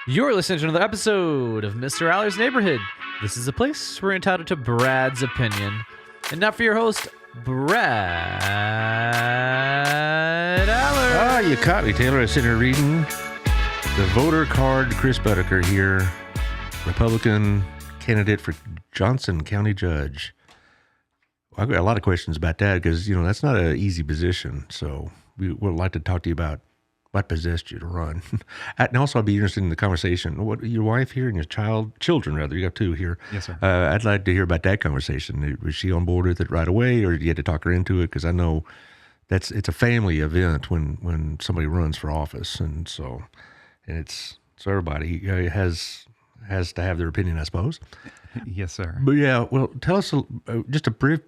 You're listening to another episode of Mr. Allard's Neighborhood. This is a place where we're entitled to Brad's opinion. And now for your host, Brad Allard. Ah, you caught me, Taylor. I was sitting here reading the voter card. Chris Boedecker here, Republican candidate for Johnson County Judge. I've got a lot of questions about that because, that's not an easy position. So we would like to talk to you about what possessed you to run. And also I'd be interested in the conversation. What your wife here and your children, you got two here. Yes, sir. I'd like to hear about that conversation. Was she on board with it right away, or did you have to talk her into it? Because I know it's a family event when somebody runs for office, and it's so everybody has to have their opinion, I suppose. Yes, sir. But yeah, well, tell us just a brief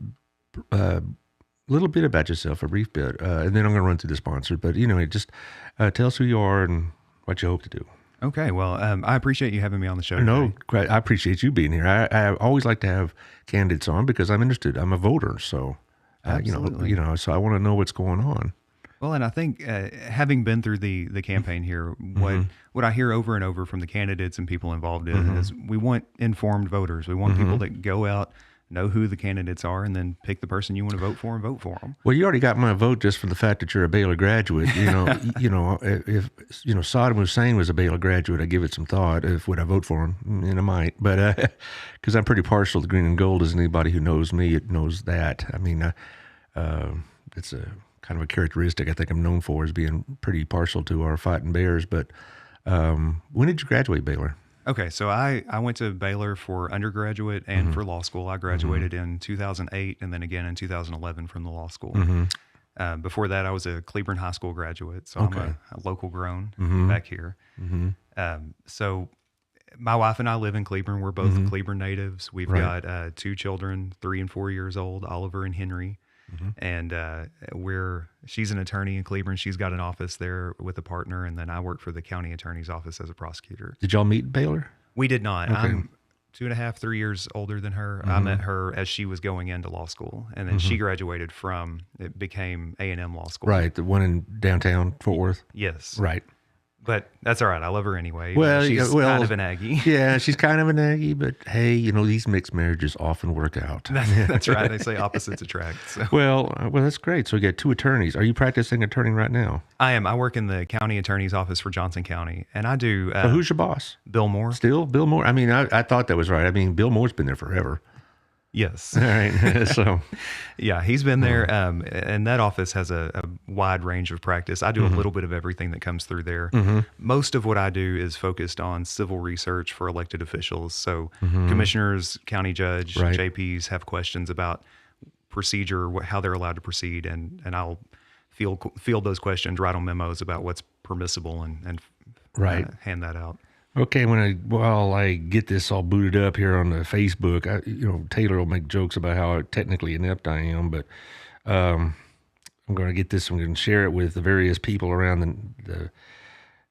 little bit about yourself, a brief bit, and then I'm going to run through the sponsor. But just tell us who you are and what you hope to do. Okay, well, I appreciate you having me on the show today. No, I appreciate you being here. I always like to have candidates on because I'm interested. I'm a voter, so Absolutely. So I want to know what's going on. Well, and I think having been through the campaign here, what I hear over and over from the candidates and people involved in is we want informed voters. We want people that go out, know who the candidates are, and then pick the person you want to vote for and vote for them. Well, you already got my vote just for the fact that you're a Baylor graduate. If Saddam Hussein was a Baylor graduate, I'd give it some thought. Would I vote for him? And I might, but because I'm pretty partial to green and gold, as anybody who knows me, it knows that. I mean, it's a kind of a characteristic I think I'm known for, is being pretty partial to our fighting bears. But when did you graduate Baylor? Okay, so I went to Baylor for undergraduate and for law school. I graduated in 2008 and then again in 2011 from the law school. Before that, I was a Cleburne High School graduate, so I'm a local grown back here. So my wife and I live in Cleburne. We're both Cleburne natives. We've got two children, 3 and 4 years old, Oliver and Henry. And she's an attorney in Cleburne. She's got an office there with a partner, and then I work for the county attorney's office as a prosecutor. Did y'all meet Baylor? We did not. Okay. I'm 2.5, 3 years older than her. I met her as she was going into law school, and then she graduated it became A&M Law School. Right, the one in downtown Fort Worth? Yes. Right. But that's all right. I love her anyway. Well, she's kind of an Aggie. Yeah, she's kind of an Aggie, but hey, these mixed marriages often work out. That's right. They say opposites attract. So. Well, that's great. So you got two attorneys. Are you practicing attorney right now? I am. I work in the county attorney's office for Johnson County, and I do. So who's your boss? Bill Moore. Still Bill Moore? I mean, I thought that was right. I mean, Bill Moore's been there forever. Yes. All right. So, yeah, he's been there, and that office has a wide range of practice. I do a little bit of everything that comes through there. Most of what I do is focused on civil research for elected officials. So commissioners, county judge, JPs have questions about procedure, how they're allowed to proceed, and I'll field those questions, write on memos about what's permissible, and hand that out. Okay, while I get this all booted up here on the Facebook, Taylor will make jokes about how technically inept I am, but I'm going to get this. I'm going to share it with the various people around the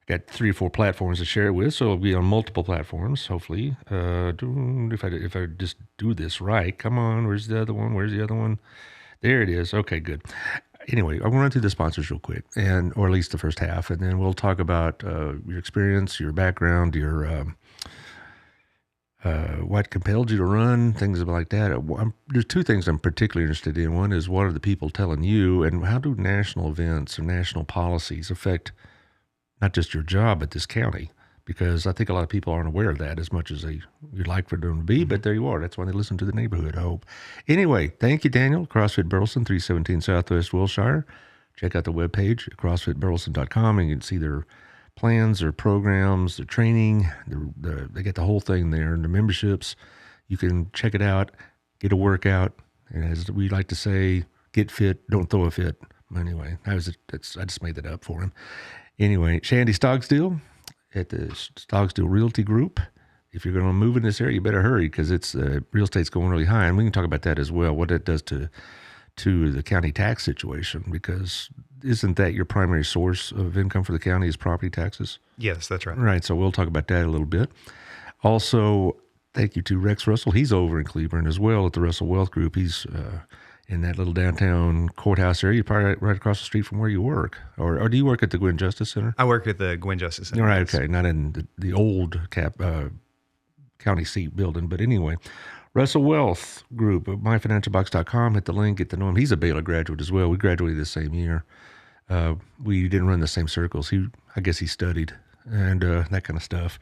got 3 or 4 platforms to share it with, so it'll be on multiple platforms, hopefully. If I just do this right, come on, where's the other one? Where's the other one? There it is. Okay, good. Anyway, I'm going to run through the sponsors real quick, or at least the first half, and then we'll talk about your experience, your background, your what compelled you to run, things like that. There's 2 things I'm particularly interested in. One is, what are the people telling you, and how do national events or national policies affect not just your job, but this county? Because I think a lot of people aren't aware of that as much as you'd like for them to be, but there you are. That's why they listen to the neighborhood, I hope. Anyway, thank you, Daniel. CrossFit Burleson, 317 Southwest Wilshire. Check out the webpage at CrossFitBurleson.com, and you can see their plans, their programs, their training. They get the whole thing there, and the memberships. You can check it out, get a workout, and as we like to say, get fit, don't throw a fit. Anyway, I just made that up for him. Anyway, Shandy Stogsdill at the Stogsdill Realty Group. If you're going to move in this area, you better hurry, because it's real estate's going really high, and we can talk about that as well, what it does to the county tax situation, because isn't that your primary source of income for the county is property taxes? Yes, that's right. Right, so we'll talk about that a little bit. Also, thank you to Rex Russell. He's over in Cleburne as well at the Russell Wealth Group. He's in that little downtown courthouse area, probably right across the street from where you work. Or do you work at the Gwynn Justice Center? I work at the Gwynn Justice Center. All right, okay, not in the old county seat building, but anyway. Russell Wealth Group of myfinancialbox.com. Hit the link, get to know him. He's a Baylor graduate as well. We graduated the same year. We didn't run the same circles. I guess he studied and that kind of stuff.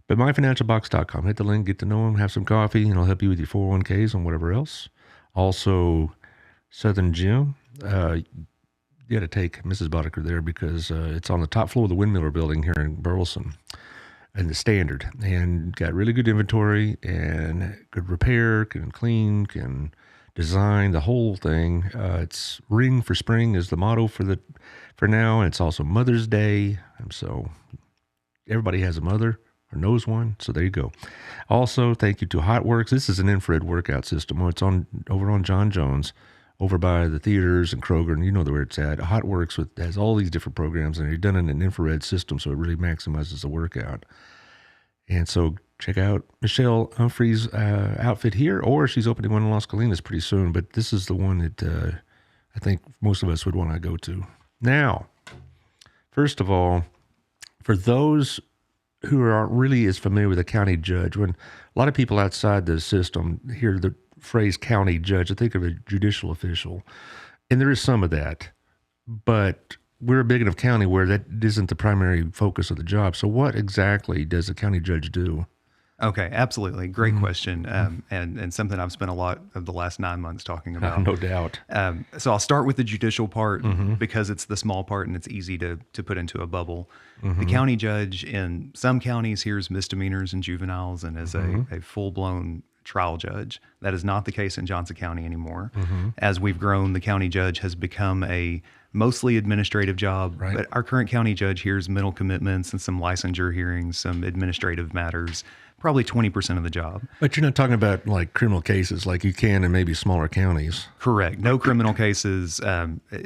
But myfinancialbox.com. Hit the link, get to know him, have some coffee, and he'll help you with your 401ks and whatever else. Also, Southern Gym. You got to take Mrs. Boedecker there because it's on the top floor of the Windmiller building here in Burleson. And the Standard, and got really good inventory and good repair, can clean, can design, the whole thing. It's Ring for Spring is the motto for now, and it's also Mother's Day, and so everybody has a mother or knows one, so there you go. Also, thank you to HotWorks. This is an infrared workout system. It's over on John Jones, over by the theaters and Kroger, and you know where it's at. HotWorks has all these different programs, and they're done in an infrared system, so it really maximizes the workout. And so check out Michelle Humphrey's outfit here, or she's opening one in Las Colinas pretty soon, but this is the one that I think most of us would want to go to. Now, first of all, for those who aren't really as familiar with a county judge, when a lot of people outside the system hear the phrase county judge, I think of a judicial official, and there is some of that, but we're a big enough county where that isn't the primary focus of the job. So what exactly does a county judge do? Okay, absolutely. Great question, and something I've spent a lot of the last 9 months talking about. No doubt. So I'll start with the judicial part because it's the small part and it's easy to put into a bubble. The county judge in some counties hears misdemeanors and juveniles and is a full-blown trial judge. That is not the case in Johnson County anymore. As we've grown, the county judge has become a mostly administrative job, right. But our current county judge hears mental commitments and some licensure hearings, some administrative matters, probably 20% of the job. But you're not talking about like criminal cases like you can in maybe smaller counties. Correct. No criminal cases,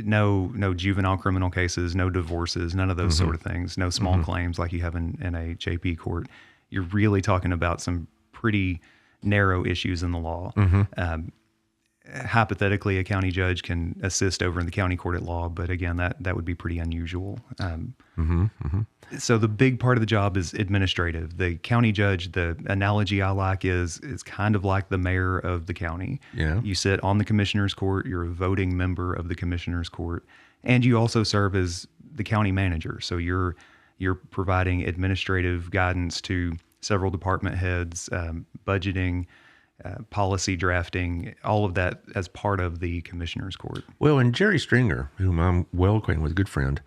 no juvenile criminal cases, no divorces, none of those sort of things, no small claims like you have in a JP court. You're really talking about some pretty narrow issues in the law. Hypothetically, a county judge can assist over in the county court at law, but again, that would be pretty unusual. So the big part of the job is administrative. The county judge, the analogy I like is kind of like the mayor of the county. Yeah. You sit on the commissioner's court, you're a voting member of the commissioner's court, and you also serve as the county manager. So you're providing administrative guidance to several department heads, budgeting, policy drafting, all of that as part of the commissioner's court. Well, and Jerry Stringer, whom I'm well acquainted with, a good friend,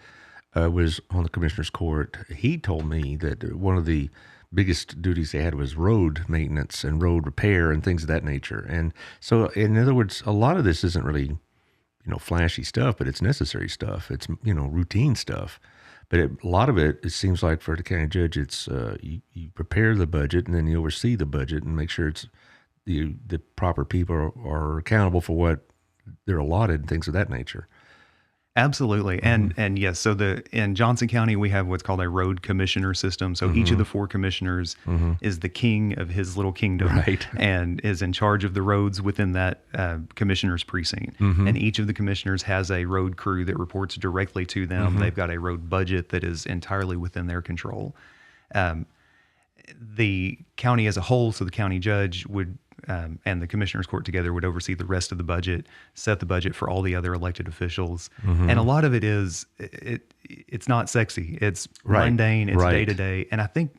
was on the commissioner's court. He told me that one of the biggest duties they had was road maintenance and road repair and things of that nature. And so, in other words, a lot of this isn't really, flashy stuff, but it's necessary stuff. It's, routine stuff. But a lot of it seems like for the county judge, it's you prepare the budget and then you oversee the budget and make sure it's the proper people are accountable for what they're allotted and things of that nature. Absolutely. And yes, so in Johnson County, we have what's called a road commissioner system. So each of the 4 commissioners is the king of his little kingdom, right, and is in charge of the roads within that commissioner's precinct. And each of the commissioners has a road crew that reports directly to them. They've got a road budget that is entirely within their control. The county as a whole, so the county judge would and the commissioner's court together would oversee the rest of the budget, set the budget for all the other elected officials. And a lot of it is, it's not sexy. It's mundane, it's day to day. And I think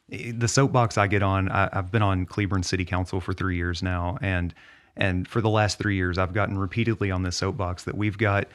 the soapbox I get on, I've been on Cleburne City Council for 3 years now. And for the last 3 years, I've gotten repeatedly on this soapbox that we've got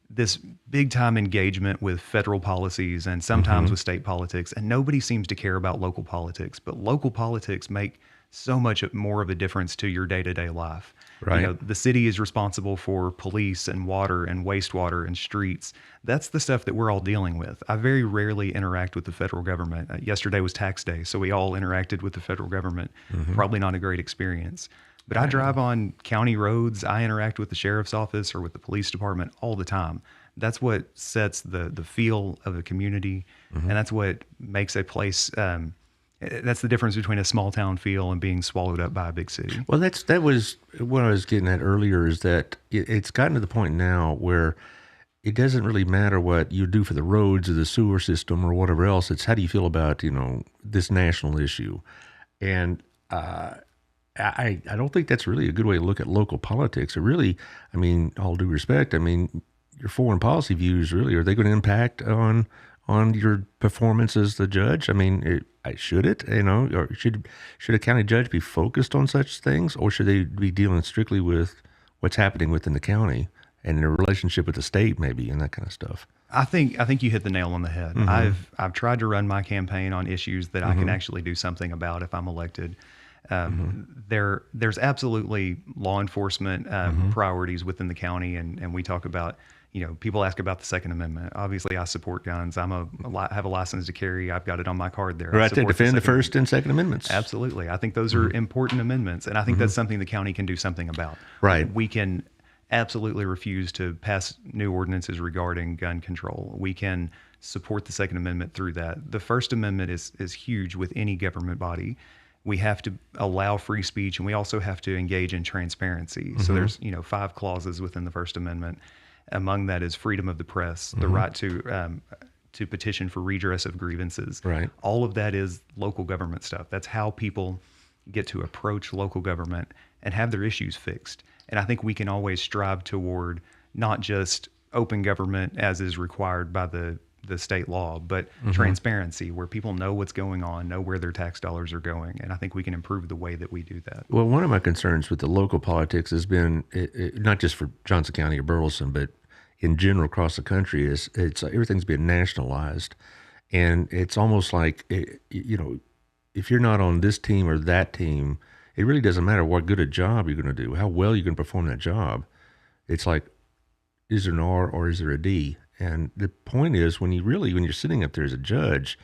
this big time engagement with federal policies and sometimes with state politics. And nobody seems to care about local politics, but local politics make so much more of a difference to your day-to-day life. Right. The city is responsible for police and water and wastewater and streets. That's the stuff that we're all dealing with. I very rarely interact with the federal government. Yesterday was tax day, so we all interacted with the federal government. Probably not a great experience. But I drive on county roads. I interact with the sheriff's office or with the police department all the time. That's what sets the feel of a community, and that's what makes a place That's the difference between a small town feel and being swallowed up by a big city. Well, that was what I was getting at earlier, is that it's gotten to the point now where it doesn't really matter what you do for the roads or the sewer system or whatever else. It's how do you feel about, this national issue? And I don't think that's really a good way to look at local politics. It really, all due respect, your foreign policy views really, are they going to impact on your performance as the judge? Should it, or should a county judge be focused on such things, or should they be dealing strictly with what's happening within the county and their relationship with the state, maybe, and that kind of stuff? I think you hit the nail on the head. I've tried to run my campaign on issues that I can actually do something about if I'm elected. There's absolutely law enforcement priorities within the county, and we talk about, people ask about the Second Amendment. Obviously, I support guns. I have a license to carry. I've got it on my card there. Right to defend the First and Second Amendments. Absolutely. I think those are important amendments, and I think that's something the county can do something about. Right. We can absolutely refuse to pass new ordinances regarding gun control. We can support the Second Amendment through that. The First Amendment is huge with any government body. We have to allow free speech, and we also have to engage in transparency. So there's 5 clauses within the First Amendment. Among that is freedom of the press, the right to petition for redress of grievances. Right. All of that is local government stuff. That's how people get to approach local government and have their issues fixed. And I think we can always strive toward not just open government as is required by the state law, but transparency, where people know what's going on, know where their tax dollars are going. And I think we can improve the way that we do that. Well, one of my concerns with the local politics has been, not just for Johnson County or Burleson, but in general across the country, is everything's been nationalized. And it's almost like, if you're not on this team or that team, it really doesn't matter what good a job you're going to do, how well you can perform that job. It's like, is there an R or is there a D? And the point is, when you're sitting up there as a judge,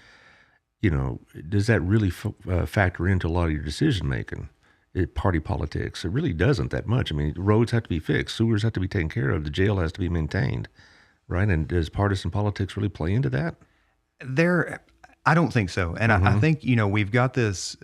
does that really factor into a lot of your decision making? Party politics, it really doesn't that much. Roads have to be fixed, sewers have to be taken care of, the jail has to be maintained, right? And does partisan politics really play into that? I don't think so. And I think, we've got this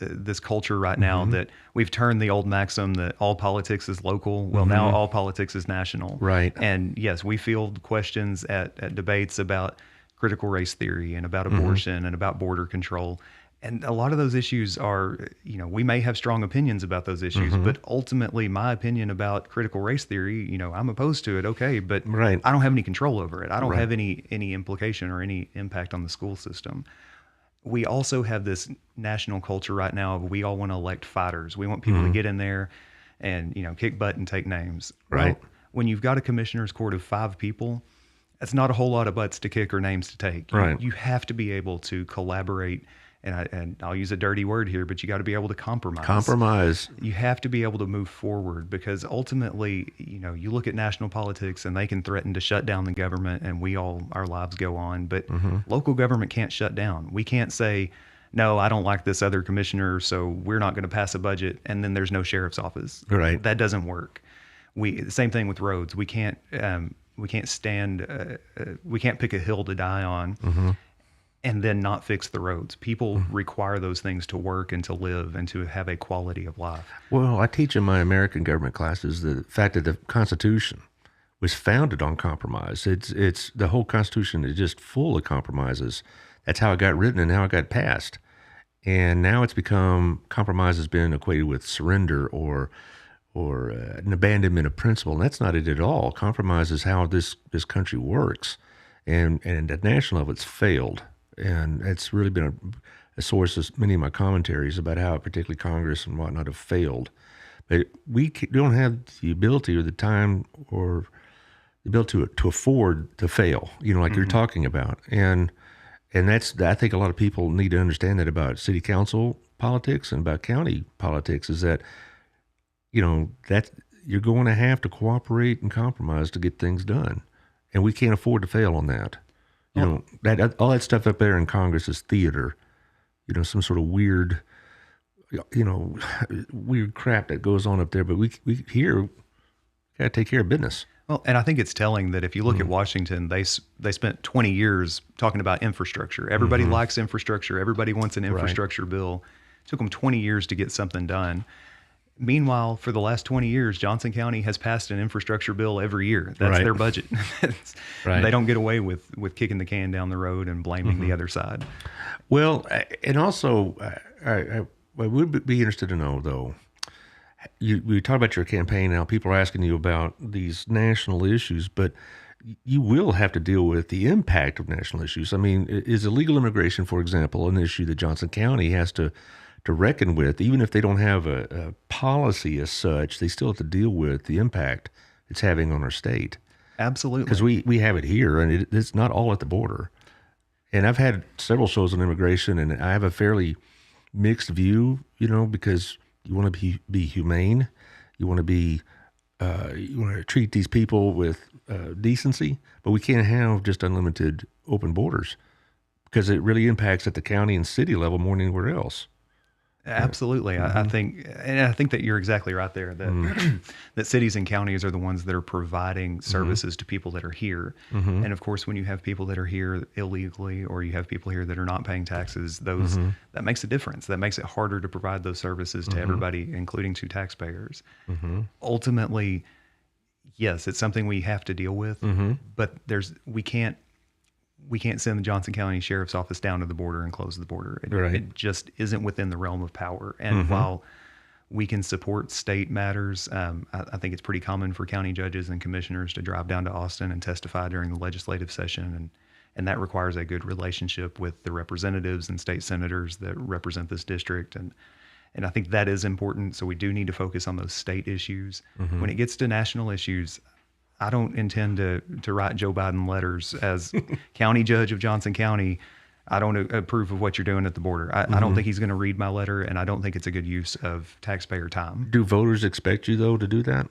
culture right now that we've turned the old maxim that all politics is local. Well, now all politics is national. Right. And yes, we field questions at debates about critical race theory and about abortion and about border control. And a lot of those issues are, we may have strong opinions about those issues, but ultimately my opinion about critical race theory, I'm opposed to it. Okay. But I don't have any control over it. I don't have any implication or any impact on the school system. We also have this national culture right now of we all want to elect fighters. We want people to get in there and, kick butt and take names. Right. Well, when you've got a commissioner's court of 5 people, that's not a whole lot of butts to kick or names to take. You have to be able to collaborate. And I'll use a dirty word here, but you got to be able to compromise. You have to be able to move forward, because ultimately, you look at national politics and they can threaten to shut down the government and our lives go on. But local government can't shut down. We can't say, no, I don't like this other commissioner, so we're not going to pass a budget, and then there's no sheriff's office. Right. That doesn't work. The same thing with roads. We can't pick a hill to die on. And then not fix the roads. People require those things to work and to live and to have a quality of life. Well, I teach in my American government classes the fact that the Constitution was founded on compromise. It's the whole Constitution is just full of compromises. That's how it got written and how it got passed. And now it's become, compromise has been equated with surrender or an abandonment of principle. And that's not it at all. Compromise is how this country works. And at national level, it's failed. And it's really been a source of many of my commentaries about how particularly Congress and whatnot have failed. But we don't have the ability or the time or the ability to afford to fail, like you're talking about. And that's, I think a lot of people need to understand that about city council politics and about county politics, is that, that you're going to have to cooperate and compromise to get things done. And we can't afford to fail on that. That all that stuff up there in Congress is theater, some sort of weird, weird crap that goes on up there. But we here got to take care of business. Well, and I think it's telling that if you look at Washington, they spent 20 years talking about infrastructure. Everybody likes infrastructure. Everybody wants an infrastructure bill. It took them 20 years to get something done. Meanwhile, for the last 20 years, Johnson County has passed an infrastructure bill every year. That's their budget. They don't get away with kicking the can down the road and blaming the other side. Well, and also, I would be interested to know, though, we talk about your campaign now. People are asking you about these national issues, but you will have to deal with the impact of national issues. I mean, is illegal immigration, for example, an issue that Johnson County has to reckon with? Even if they don't have a policy as such, they still have to deal with the impact it's having on our state. Absolutely. Because we have it here, and it's not all at the border. And I've had several shows on immigration, and I have a fairly mixed view, because you want to be humane. You want to treat these people with decency, but we can't have just unlimited open borders because it really impacts at the county and city level more than anywhere else. Absolutely. I think that you're exactly right there, that that cities and counties are the ones that are providing services to people that are here. And of course, when you have people that are here illegally, or you have people here that are not paying taxes, that makes a difference. That makes it harder to provide those services to everybody, including to taxpayers. Ultimately, yes, it's something we have to deal with, but we can't send the Johnson County Sheriff's Office down to the border and close the border. It just isn't within the realm of power. And while we can support state matters, I think it's pretty common for county judges and commissioners to drive down to Austin and testify during the legislative session. And that requires a good relationship with the representatives and state senators that represent this district. And I think that is important. So we do need to focus on those state issues. When it gets to national issues, I don't intend to write Joe Biden letters as county judge of Johnson County. I don't approve of what you're doing at the border. I don't think he's going to read my letter, and I don't think it's a good use of taxpayer time. Do voters expect you, though, to do that?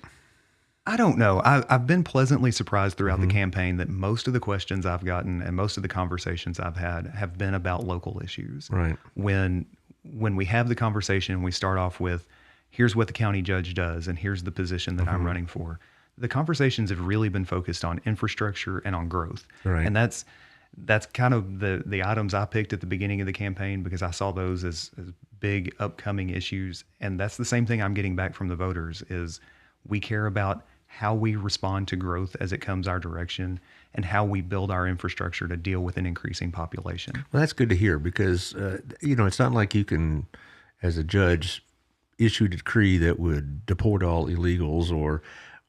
I don't know. I've been pleasantly surprised throughout the campaign that most of the questions I've gotten and most of the conversations I've had have been about local issues. Right. When we have the conversation, we start off with, here's what the county judge does, and here's the position that I'm running for. The conversations have really been focused on infrastructure and on growth. Right. And that's kind of the items I picked at the beginning of the campaign, because I saw those as big upcoming issues. And that's the same thing I'm getting back from the voters, is we care about how we respond to growth as it comes our direction and how we build our infrastructure to deal with an increasing population. Well, that's good to hear, because, it's not like you can, as a judge, issue a decree that would deport all illegals or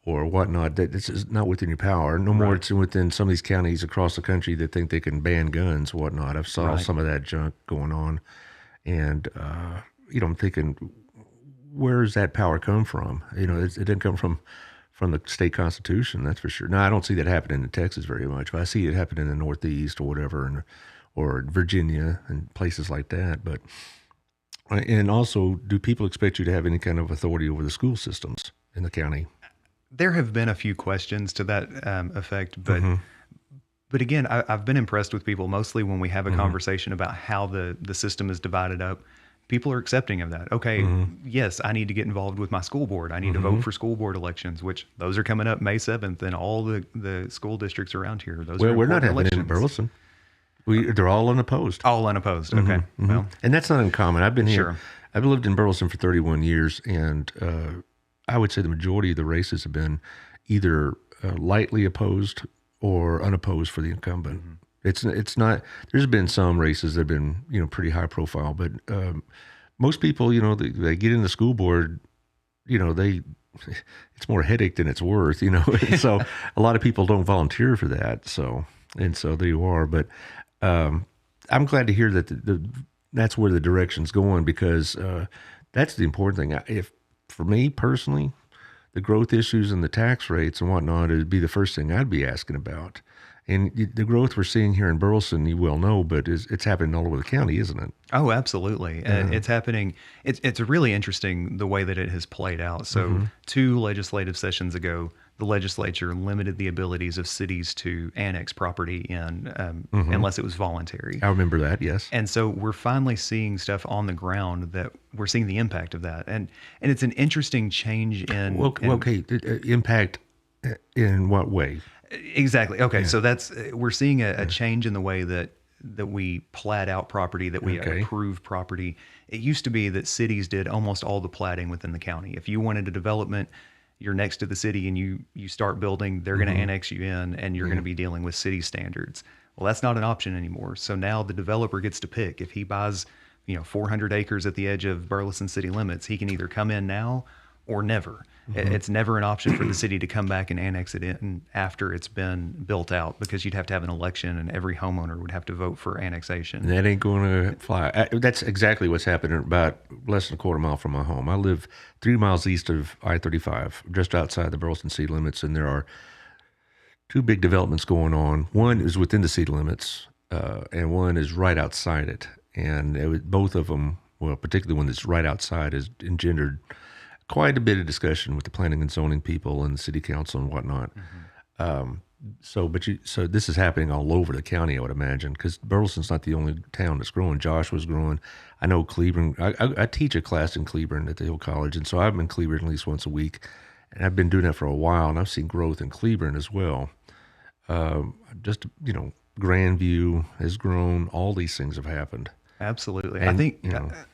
whatnot. That it's not within your power. No more. It's within some of these counties across the country that think they can ban guns, whatnot. I've saw some of that junk going on, and I'm thinking, where does that power come from? It didn't come from the state constitution, that's for sure. Now, I don't see that happening in Texas very much, but I see it happening in the Northeast or whatever, or Virginia and places like that. But and also, do people expect you to have any kind of authority over the school systems in the county? There have been a few questions to that effect, but again, I've been impressed with people, mostly when we have a conversation about how the system is divided up. People are accepting of that. Okay, yes, I need to get involved with my school board. I need to vote for school board elections, which those are coming up May 7th, and all the school districts around here. We're not having it in Burleson. They're all unopposed. All unopposed. Okay, well, and that's not uncommon. I've been here. Sure. I've lived in Burleson for 31 years, and I would say the majority of the races have been either lightly opposed or unopposed for the incumbent. It's not. There's been some races that have been pretty high profile, but most people they get in the school board, it's more headache than it's worth, So a lot of people don't volunteer for that. So there you are. But I'm glad to hear that that's where the direction's going, because that's the important thing. For me personally, the growth issues and the tax rates and whatnot would be the first thing I'd be asking about. And the growth we're seeing here in Burleson, you well know, but it's happening all over the county, isn't it? Oh, absolutely. And it's happening. It's really interesting the way that it has played out. So 2 legislative sessions ago, the legislature limited the abilities of cities to annex property in unless it was voluntary. I remember that, yes. And so we're finally seeing stuff on the ground that we're seeing the impact of that. And it's an interesting change in... Okay, impact In what way? Exactly. Okay, so we're seeing a change in the way that we plat out property, that we Okay. approve property. It used to be that cities did almost all the platting within the county. If you wanted a development, you're next to the city and you start building, they're going to annex you in, and you're going to be dealing with city standards. Well, that's not an option anymore. So now the developer gets to pick. If he buys, 400 acres at the edge of Burleson city limits, he can either come in now or never. It's never an option for the city to come back and annex it in after it's been built out, because you'd have to have an election and every homeowner would have to vote for annexation. That ain't going to fly. That's exactly what's happening about less than a quarter mile from my home. I live 3 miles east of I-35, just outside the Burleson city limits, and there are two big developments going on. One is within the city limits, and one is right outside it. And both of them, well, particularly one that's right outside, has engendered quite a bit of discussion with the planning and zoning people and the city council and whatnot. So this is happening all over the county, I would imagine, because Burleson's not the only town that's growing. Joshua's growing. I know Cleburne. I teach a class in Cleburne at the Hill College, and so I'm in Cleburne at least once a week, and I've been doing that for a while, and I've seen growth in Cleburne as well. Grandview has grown. All these things have happened. Absolutely. And,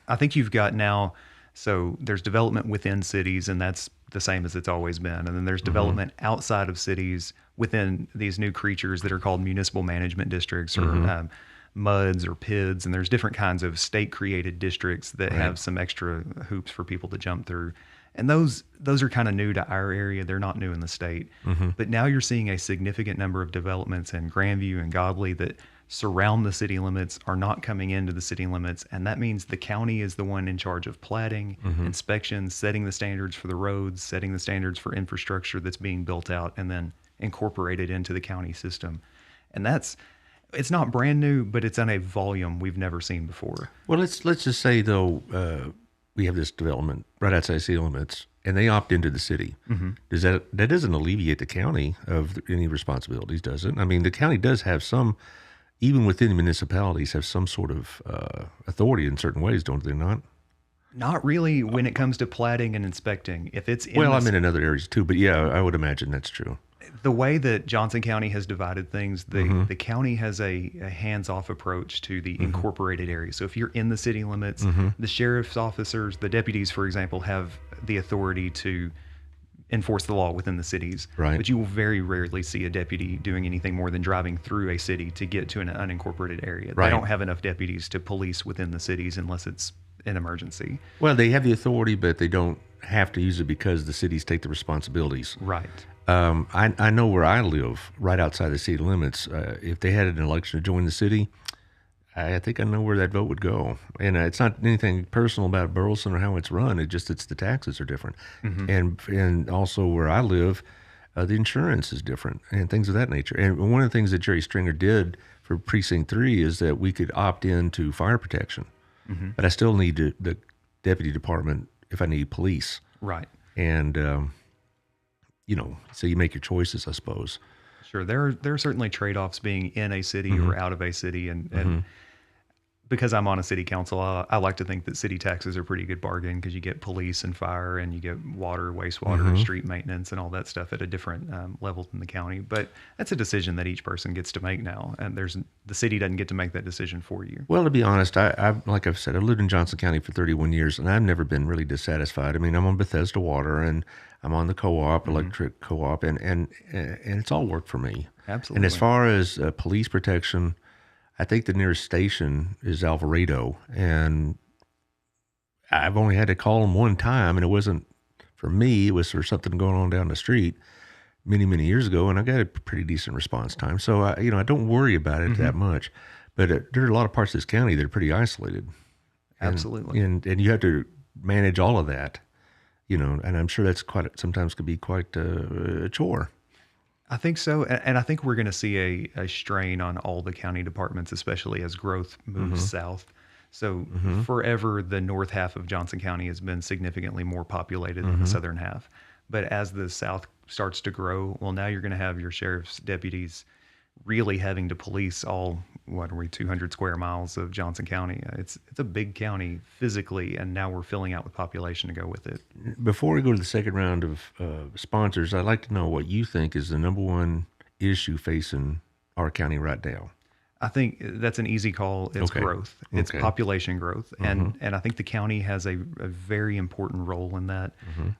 I think you've got now, so there's development within cities, and that's the same as it's always been. And then there's development outside of cities within these new creatures that are called municipal management districts, or MUDs or PIDs. And there's different kinds of state created districts that have some extra hoops for people to jump through. And those are kind of new to our area. They're not new in the state. But now you're seeing a significant number of developments in Grandview and Godley that surround the city limits are not coming into the city limits. And that means the county is the one in charge of platting, inspections, setting the standards for the roads, setting the standards for infrastructure that's being built out and then incorporated into the county system. And it's not brand new, but it's on a volume we've never seen before. Well, let's just say, though, we have this development right outside city limits, and they opt into the city. Does that doesn't alleviate the county of any responsibilities, does it? I mean, the county does have some, even within the municipalities, have some sort of authority in certain ways, don't they not? Not really when it comes to platting and inspecting. If it's I'm in other areas too, but yeah, I would imagine that's true. The way that Johnson County has divided things, the county has a hands-off approach to the incorporated area. So if you're in the city limits, the sheriff's officers, the deputies, for example, have the authority to enforce the law within the cities. Right. But you will very rarely see a deputy doing anything more than driving through a city to get to an unincorporated area. Right. They don't have enough deputies to police within the cities unless it's an emergency. Well, they have the authority, but they don't have to use it because the cities take the responsibilities. Right. I know where I live, right outside the city limits. If they had an election to join the city, I think I know where that vote would go. And it's not anything personal about Burleson or how it's run. It's the taxes are different. And also where I live, the insurance is different and things of that nature. And one of the things that Jerry Stringer did for Precinct 3 is that we could opt into fire protection. But I still need the deputy department if I need police. Right. And, so you make your choices, I suppose. Sure. There are certainly trade-offs being in a city or out of a city. And because I'm on a city council, I like to think that city taxes are a pretty good bargain, because you get police and fire and you get water, wastewater, street maintenance and all that stuff at a different level than the county. But that's a decision that each person gets to make now. And the city doesn't get to make that decision for you. Well, to be honest, like I've said, I've lived in Johnson County for 31 years, and I've never been really dissatisfied. I mean, I'm on Bethesda Water, and I'm on the co-op, electric co-op, and it's all worked for me. Absolutely. And as far as police protection, I think the nearest station is Alvarado, and I've only had to call them one time, and it wasn't for me. It was for something going on down the street many, many years ago, and I got a pretty decent response time. So, I don't worry about it that much. But there are a lot of parts of this county that are pretty isolated. Absolutely. And you have to manage all of that, and I'm sure that's sometimes could be quite a chore. I think so. And I think we're going to see a strain on all the county departments, especially as growth moves south. So forever, the north half of Johnson County has been significantly more populated than the southern half. But as the south starts to grow, well, now you're going to have your sheriff's deputies really having to police all what are we, 200 square miles of Johnson County. It's a big county physically, and now we're filling out with population to go with it. Before we go to the second round of sponsors, I'd like to know what you think is the number one issue facing our county right now. I think that's an easy call. It's growth. It's population growth. And I think the county has a very important role in that,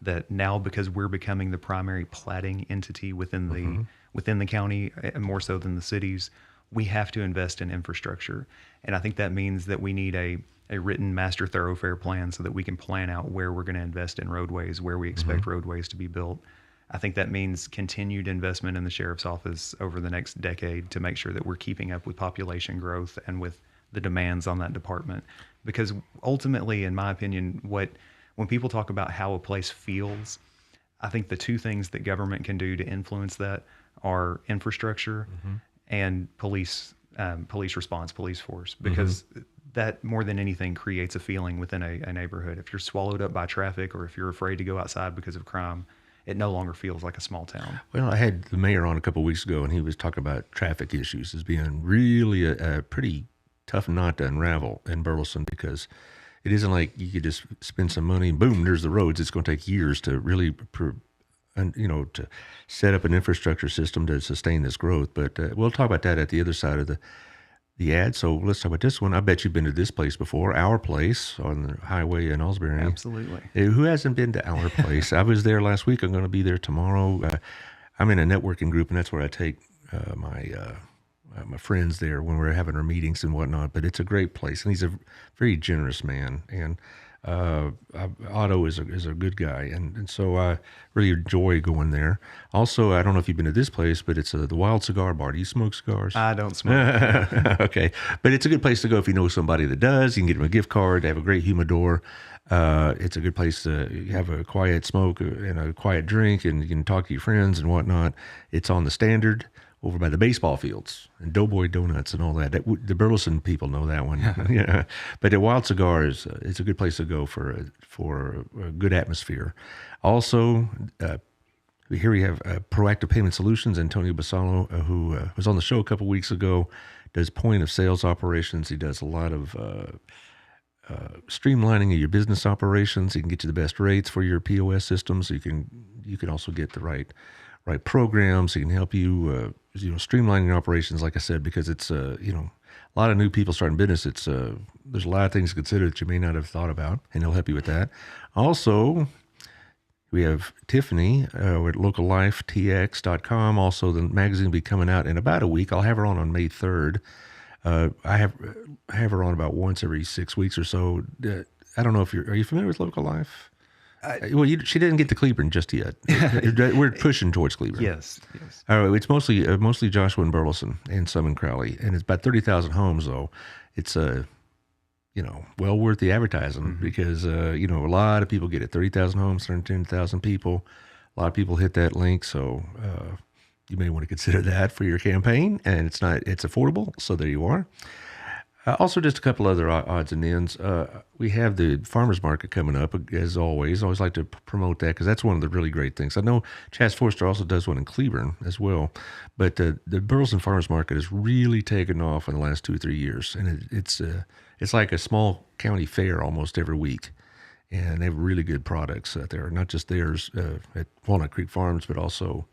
that now, because we're becoming the primary platting entity within the county, more so than the cities, we have to invest in infrastructure. And I think that means that we need a written master thoroughfare plan so that we can plan out where we're going to invest in roadways, where we expect roadways to be built. I think that means continued investment in the sheriff's office over the next decade to make sure that we're keeping up with population growth and with the demands on that department. Because ultimately, in my opinion, when people talk about how a place feels, I think the two things that government can do to influence that are infrastructure and police response, police force, because that more than anything creates a feeling within a neighborhood. If you're swallowed up by traffic, or if you're afraid to go outside because of crime, it no longer feels like a small town. Well, I had the mayor on a couple of weeks ago, and he was talking about traffic issues as being really a pretty tough knot to unravel in Burleson, because it isn't like you could just spend some money and boom, there's the roads. It's going to take years to really, to set up an infrastructure system to sustain this growth. But we'll talk about that at the other side of the ad. So let's talk about this one. I bet you've been to this place before, Our Place on the highway in Osbury. Absolutely. Who hasn't been to Our Place? I was there last week. I'm going to be there tomorrow. I'm in a networking group, and that's where I take my friends there when we're having our meetings and whatnot. But it's a great place, and he's a very generous man. And Otto is a good guy, and so I really enjoy going there. Also, I don't know if you've been to this place, but it's the Wild Cigar Bar. Do you smoke cigars? I don't smoke. Okay, but it's a good place to go if you know somebody that does. You can get them a gift card. They have a great humidor. It's a good place to have a quiet smoke and a quiet drink, and you can talk to your friends and whatnot. It's on the Standard over by the baseball fields and Doughboy Donuts and all that. The Burleson people know that one. Yeah. But the Wild Cigar it's a good place to go for a good atmosphere. Also, here we have Proactive Payment Solutions. Antonio Basalo, who was on the show a couple weeks ago, does point of sales operations. He does a lot of streamlining of your business operations. He can get you the best rates for your POS systems. You can also get the right programs. He can help you, streamline your operations, like I said, because it's, a lot of new people starting business. It's, there's a lot of things to consider that you may not have thought about, and he'll help you with that. Also, we have Tiffany at locallifetx.com. Also, the magazine will be coming out in about a week. I'll have her on May 3rd. I have her on about once every 6 weeks or so. I don't know if are you familiar with Local Life? She didn't get to Cleburne just yet. We're pushing towards Cleburne. Yes. It's mostly Joshua and Burleson and some in Crowley, and it's about 30,000 homes though. It's well worth the advertising because a lot of people get it. 30,000 homes, 10,000 people. A lot of people hit that link, so you may want to consider that for your campaign. And it's affordable, so there you are. Also, just a couple other odds and ends. We have the farmers market coming up, as always. I always like to promote that because that's one of the really great things. I know Chas Forster also does one in Cleburne as well, but the Burleson farmers market has really taken off in the last 2 or 3 years, and it's like a small county fair almost every week, and they have really good products out there. Not just theirs at Walnut Creek Farms, but also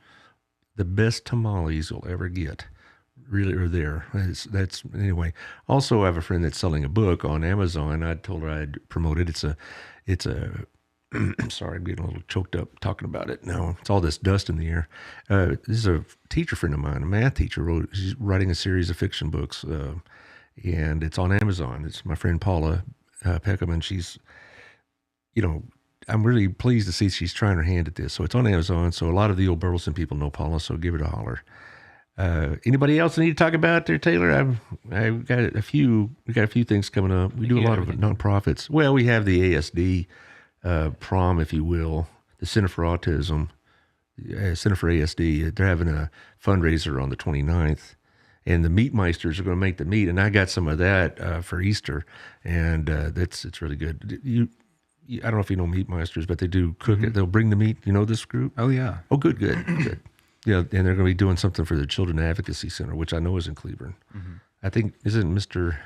the best tamales you'll ever get. Really are there. That's anyway. Also, I have a friend that's selling a book on Amazon. I told her I'd promote it. It's a sorry, I'm getting a little choked up talking about it. No, it's all this dust in the air. This is a teacher friend of mine, a math teacher. She's writing a series of fiction books, and it's on Amazon. It's my friend Paula Peckham, and she's, I'm really pleased to see she's trying her hand at this. So it's on Amazon. So a lot of the old Burleson people know Paula, so give it a holler. Anybody else need to talk about there, Taylor? I've got a few. We got a few things coming up. We do a lot of nonprofits. Well, we have the ASD prom, if you will, the Center for Autism, Center for ASD. They're having a fundraiser on the 29th, and the Meatmeisters are going to make the meat. And I got some of that for Easter, and it's really good. I don't know if you know Meatmeisters, but they do cook it. They'll bring the meat. You know this group? Oh yeah. Oh, good. Yeah, and they're going to be doing something for the Children Advocacy Center, which I know is in Cleburne. I think, isn't Mr.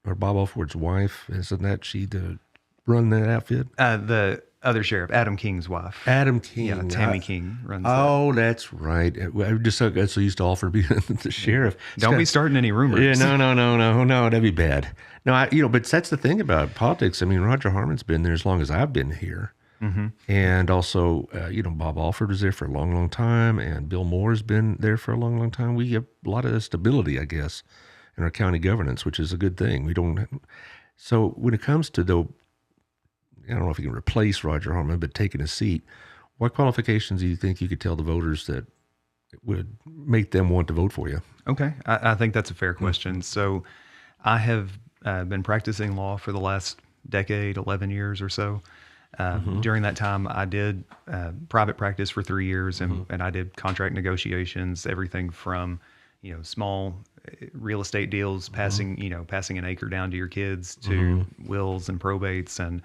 or Bob Alford's wife, isn't that she to run that outfit? The other sheriff, Adam King's wife. Adam King. Yeah, Tammy King runs that. Oh, that's right. I just so used to offer to be the sheriff. Don't be starting any rumors. Yeah, no, that'd be bad. No, but that's the thing about politics. I mean, Roger Harmon's been there as long as I've been here. And also, Bob Alford was there for a long, long time, and Bill Moore's been there for a long, long time. We have a lot of stability, I guess, in our county governance, which is a good thing. We don't. So when it comes to I don't know if you can replace Roger Harmon, but taking a seat, what qualifications do you think you could tell the voters that would make them want to vote for you? Okay, I think that's a fair question. So I have been practicing law for the last decade, 11 years or so. During that time, I did private practice for 3 years, and I did contract negotiations, everything from small real estate deals, passing an acre down to your kids, to wills and probates, and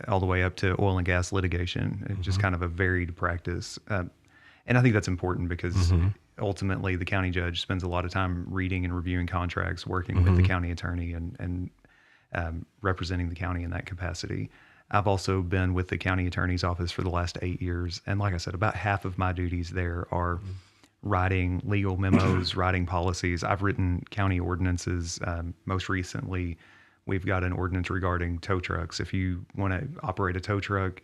all the way up to oil and gas litigation. It's just kind of a varied practice, and I think that's important because ultimately the county judge spends a lot of time reading and reviewing contracts, working with the county attorney, and representing the county in that capacity. I've also been with the county attorney's office for the last 8 years. And like I said, about half of my duties there are writing legal memos, writing policies. I've written county ordinances. Most recently, we've got an ordinance regarding tow trucks. If you want to operate a tow truck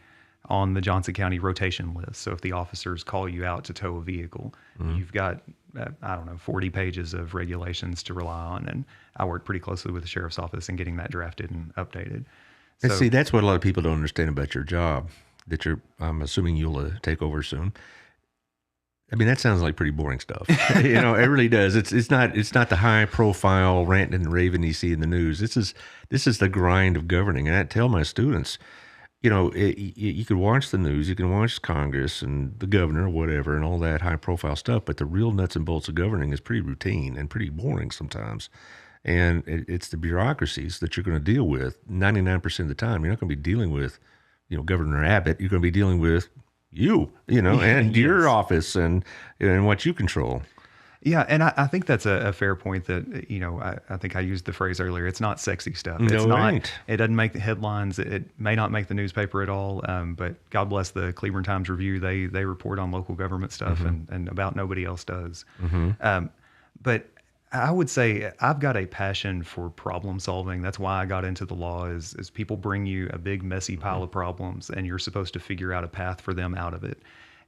on the Johnson County rotation list, so if the officers call you out to tow a vehicle, you've got, 40 pages of regulations to rely on. And I work pretty closely with the sheriff's office in getting that drafted and updated. And see, that's what a lot of people don't understand about your job, that I'm assuming you'll take over soon. I mean, that sounds like pretty boring stuff. It really does. It's not the high profile ranting and raving you see in the news. This is the grind of governing. And I tell my students, you can watch the news, you can watch Congress and the governor or whatever and all that high profile stuff, but the real nuts and bolts of governing is pretty routine and pretty boring sometimes. And it's the bureaucracies that you're going to deal with 99% of the time. You're not going to be dealing with, Governor Abbott. You're going to be dealing with and your office and what you control. Yeah, and I think that's a fair point that, I think I used the phrase earlier, it's not sexy stuff. It's not. It doesn't make the headlines. It may not make the newspaper at all, but God bless the Cleveland Times-Review. They report on local government stuff and about nobody else does. But I would say I've got a passion for problem solving. That's why I got into the law is people bring you a big messy pile of problems and you're supposed to figure out a path for them out of it.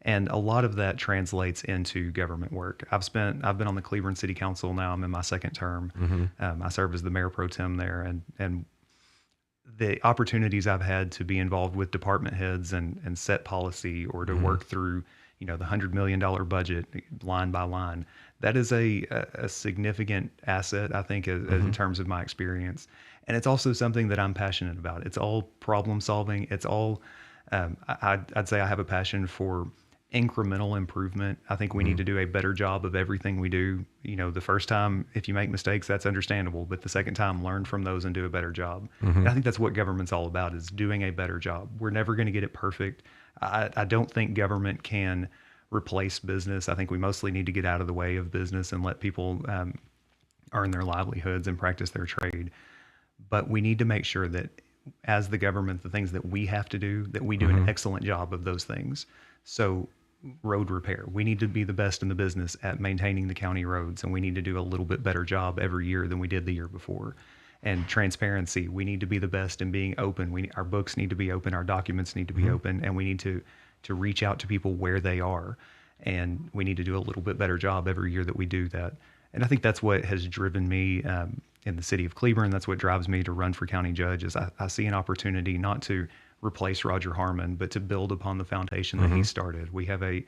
And a lot of that translates into government work. I've been on the Cleveland City Council now. I'm in my second term. I serve as the mayor pro tem there, and the opportunities I've had to be involved with department heads and set policy or to work through, the $100 million budget line by line. That is a significant asset, I think, in terms of my experience. And it's also something that I'm passionate about. It's all problem solving. It's all, I'd say I have a passion for incremental improvement. I think we need to do a better job of everything we do. The first time, if you make mistakes, that's understandable. But the second time, learn from those and do a better job. And I think that's what government's all about, is doing a better job. We're never going to get it perfect. I don't think government can replace business. I think we mostly need to get out of the way of business and let people earn their livelihoods and practice their trade. But we need to make sure that as the government, the things that we have to do, that we do an excellent job of those things. So road repair, we need to be the best in the business at maintaining the county roads, and we need to do a little bit better job every year than we did the year before. And transparency, we need to be the best in being open. Our books need to be open, our documents need to be open, and we need to reach out to people where they are. And we need to do a little bit better job every year that we do that. And I think that's what has driven me in the city of Cleveland. That's what drives me to run for county judge, is I see an opportunity not to replace Roger Harmon, but to build upon the foundation that he started. We have a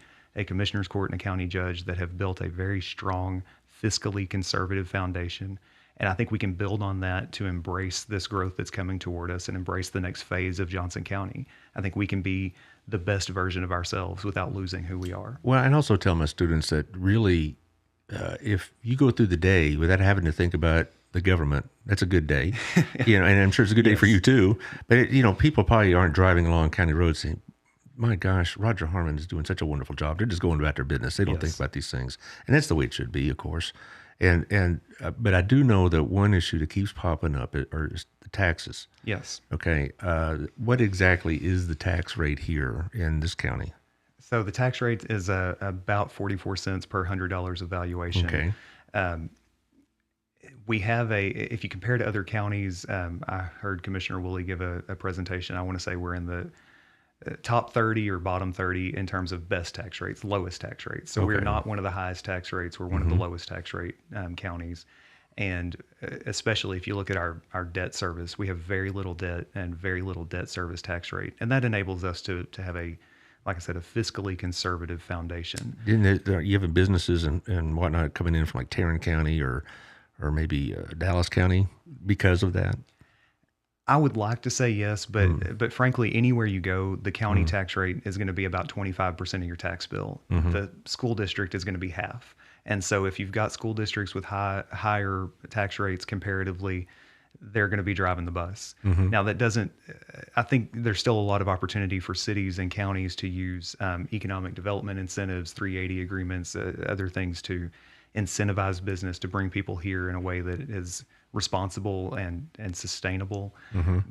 commissioner's court and a county judge that have built a very strong, fiscally conservative foundation. And I think we can build on that to embrace this growth that's coming toward us and embrace the next phase of Johnson County. I think we can be the best version of ourselves without losing who we are. Well, and also tell my students that really, if you go through the day without having to think about the government, that's a good day. And I'm sure it's a good day for you too. But people probably aren't driving along county roads saying, my gosh, Roger Harmon is doing such a wonderful job. They're just going about their business. They don't think about these things. And that's the way it should be, of course. But I do know that one issue that keeps popping up is the taxes. Yes. Okay. What exactly is the tax rate here in this county? So the tax rate is about 44 cents per $100 of valuation. Okay. We have if you compare to other counties, I heard Commissioner Woolley give a presentation. I want to say we're in the top 30 or bottom 30 in terms of best tax rates, lowest tax rates. So we're not one of the highest tax rates. We're one of the lowest tax rate counties. And especially if you look at our debt service, we have very little debt and very little debt service tax rate. And that enables us to have like I said, a fiscally conservative foundation. You have businesses and whatnot coming in from like Tarrant County or maybe Dallas County because of that? I would like to say yes, but frankly, anywhere you go, the county tax rate is going to be about 25% of your tax bill. The school district is going to be half. And so if you've got school districts with higher tax rates comparatively, they're going to be driving the bus. Now that doesn't, I think there's still a lot of opportunity for cities and counties to use economic development incentives, 380 agreements, other things to incentivize business to bring people here in a way that is responsible and sustainable.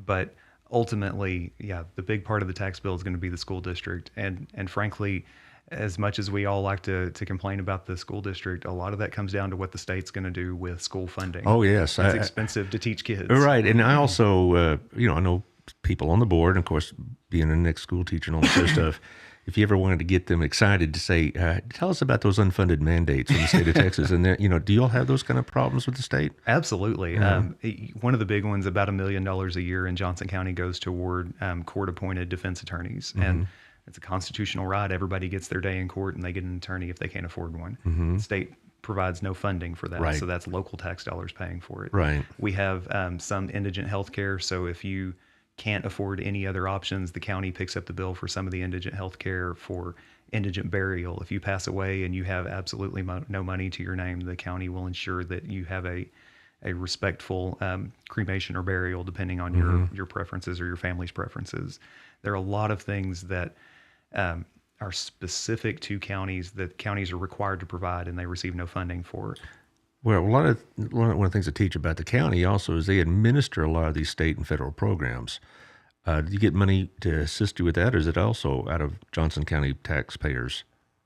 But ultimately, the big part of the tax bill is going to be the school district. And frankly, as much as we all like to complain about the school district, a lot of that comes down to what the state's going to do with school funding. Oh, yes. It's expensive to teach kids. Right. And I also, I know people on the board, and of course, being a next school teacher and all this other stuff, if you ever wanted to get them excited to say, tell us about those unfunded mandates in the state of Texas. And then, do you all have those kind of problems with the state? Absolutely. One of the big ones, about $1 million a year in Johnson County, goes toward court-appointed defense attorneys. And it's a constitutional right. Everybody gets their day in court and they get an attorney if they can't afford one. The state provides no funding for that. Right. So that's local tax dollars paying for it. Right. We have some indigent health care. So if you can't afford any other options, the county picks up the bill for some of the indigent health care, for indigent burial. If you pass away and you have absolutely no money to your name, the county will ensure that you have a respectful cremation or burial, depending on your preferences or your family's preferences. There are a lot of things that are specific to counties that counties are required to provide and they receive no funding for. Well, one of the things I teach about the county also is they administer a lot of these state and federal programs. Do you get money to assist you with that, or is it also out of Johnson County taxpayers?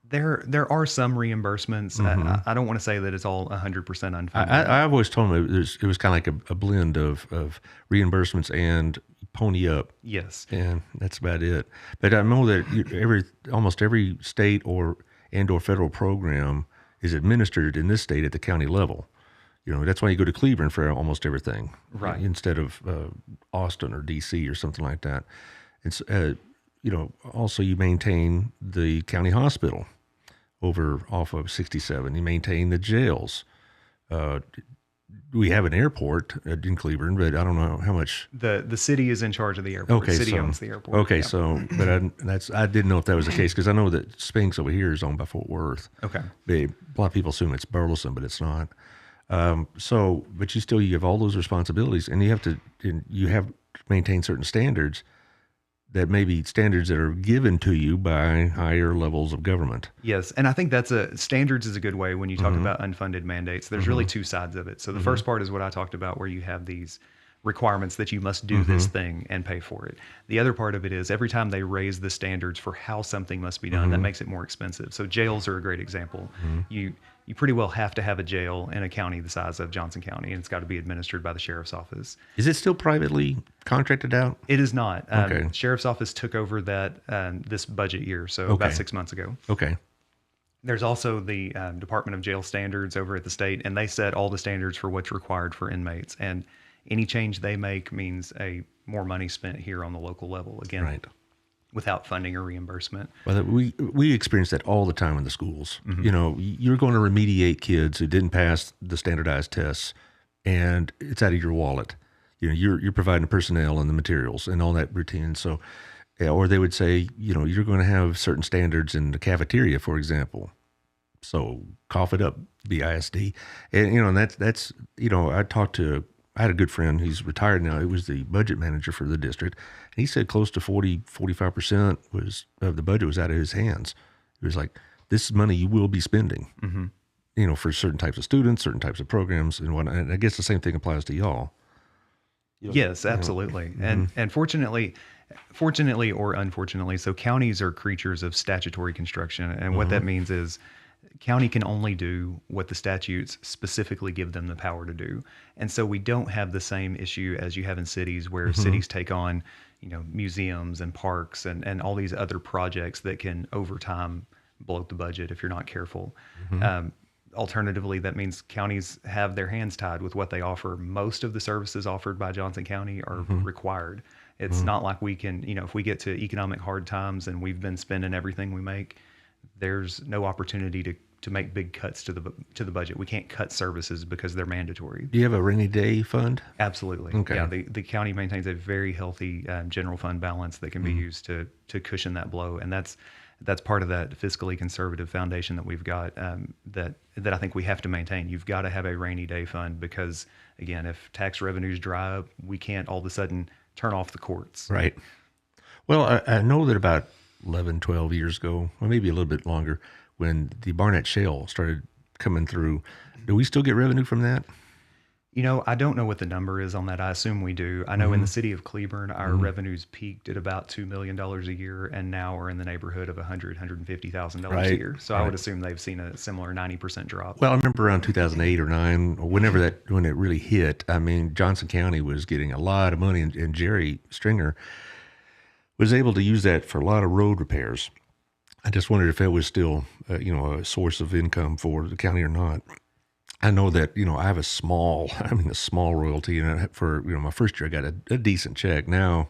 There are some reimbursements. I don't want to say that it's all 100% unfunded. I've always told them it was kind of like a blend of reimbursements and pony up. Yes. And that's about it. But I know that almost every state or federal program is administered in this state at the county level. That's why you go to Cleveland for almost everything, right? Instead of Austin or DC or something like that. It's also you maintain the county hospital off of 67. You maintain the jails. We have an airport in Cleveland, but I don't know how much. The city is in charge of the airport. Okay, the city owns the airport. Okay, yeah. so but I didn't know if that was the case because I know that Spinks over here is owned by Fort Worth. Okay, a lot of people assume it's Burleson, but it's not. But you have all those responsibilities, and you have to maintain certain standards that may be standards that are given to you by higher levels of government. Yes, and I think standards is a good way when you talk about unfunded mandates. There's really two sides of it. So the first part is what I talked about, where you have these requirements that you must do this thing and pay for it. The other part of it is every time they raise the standards for how something must be done, that makes it more expensive. So jails are a great example. You pretty well have to have a jail in a county the size of Johnson County, and it's got to be administered by the sheriff's office. Is it still privately contracted out? It is not. Okay. Sheriff's office took over that this budget year, so about 6 months ago. Okay. There's also the Department of Jail Standards over at the state, and they set all the standards for what's required for inmates. And any change they make means more money spent here on the local level, again, right, without funding or reimbursement. Well, we experience that all the time in the schools. You're going to remediate kids who didn't pass the standardized tests, and it's out of your wallet. You're providing the personnel and the materials and all that routine. So, or they would say, you're going to have certain standards in the cafeteria, for example. So cough it up, BISD. And that's I had a good friend who's retired now. He was the budget manager for the district. And he said close to 45% of the budget was out of his hands. It was like, this is money you will be spending. for certain types of students, certain types of programs and whatnot. And I guess the same thing applies to y'all. Yes, absolutely. And fortunately or unfortunately, so counties are creatures of statutory construction. And what that means is county can only do what the statutes specifically give them the power to do. And so we don't have the same issue as you have in cities where cities take on, museums and parks and all these other projects that can over time bloat the budget if you're not careful. Alternatively, that means counties have their hands tied with what they offer. Most of the services offered by Johnson County are required. It's not like we can, if we get to economic hard times and we've been spending everything we make, there's no opportunity to make big cuts to the budget. We can't cut services because they're mandatory. Do you have a rainy day fund? Absolutely. Okay. Yeah, the county maintains a very healthy general fund balance that can be used to cushion that blow, and that's part of that fiscally conservative foundation that we've got that I think we have to maintain. You've got to have a rainy day fund because, again, if tax revenues dry up, we can't all of a sudden turn off the courts. Right. Well, I know that about 11, 12 years ago, or maybe a little bit longer, when the Barnett Shale started coming through, do we still get revenue from that? I don't know what the number is on that. I assume we do. I know in the city of Cleburne, our revenues peaked at about $2 million a year, and now we're in the neighborhood of $150,000 a year. So I would assume they've seen a similar 90% drop. Well, I remember around 2008 or 9, or when it really hit, I mean, Johnson County was getting a lot of money, and Jerry Stringer was able to use that for a lot of road repairs. I just wondered if that was still, a source of income for the county or not. I know that, I have a small royalty, and for, my first year I got a decent check. Now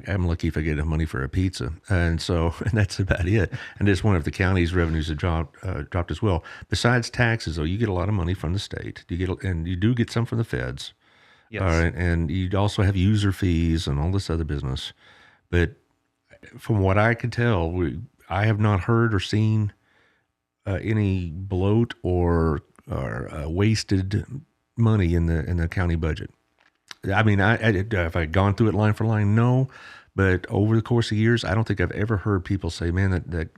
I'm lucky if I get enough money for a pizza. And that's about it. And just wonder if the county's revenues have dropped as well. Besides taxes, though, you get a lot of money from the state. And you do get some from the feds. Yes. All right. And you also have user fees and all this other business. But from what I could tell, I have not heard or seen any bloat or wasted money in the county budget. I mean, if I had gone through it line for line, no. But over the course of years, I don't think I've ever heard people say, "Man,